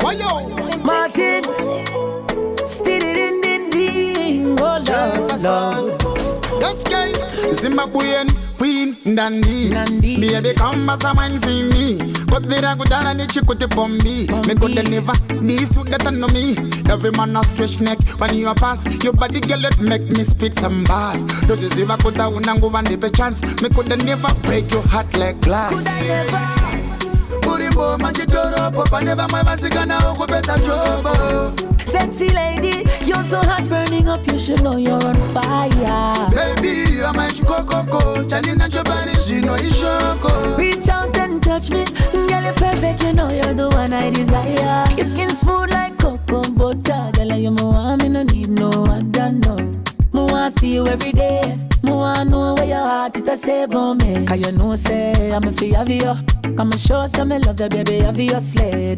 Martin, still in ding, oh love. That's gay. Zimbabwean Queen Nandi. Baby come as a man for me. But the ragudana ni chikote pombi. Me could never need suit that know me. Every man a stretch neck when you pass. Your body girl that make me spit some bars. Don't you ever could have unango one day chance. Me could never break your heart like glass. Could I never? Urimbo majitoro popa never my masigana oko pesa jobo. Sexy lady, you're so hot, burning up. You should know you're on fire. Baby, you're my coco. Janina Jobani, you know you shoko. Reach out and touch me, girl, you're perfect. You know you're the one I desire. Your skin smooth like cocoa butter. Girl, you're my one, me no need no other, no. Me want see you every day. Me want know where your heart is a say about me. 'Cause you know say I'm a fi have you. Come and show some love, baby, obviously.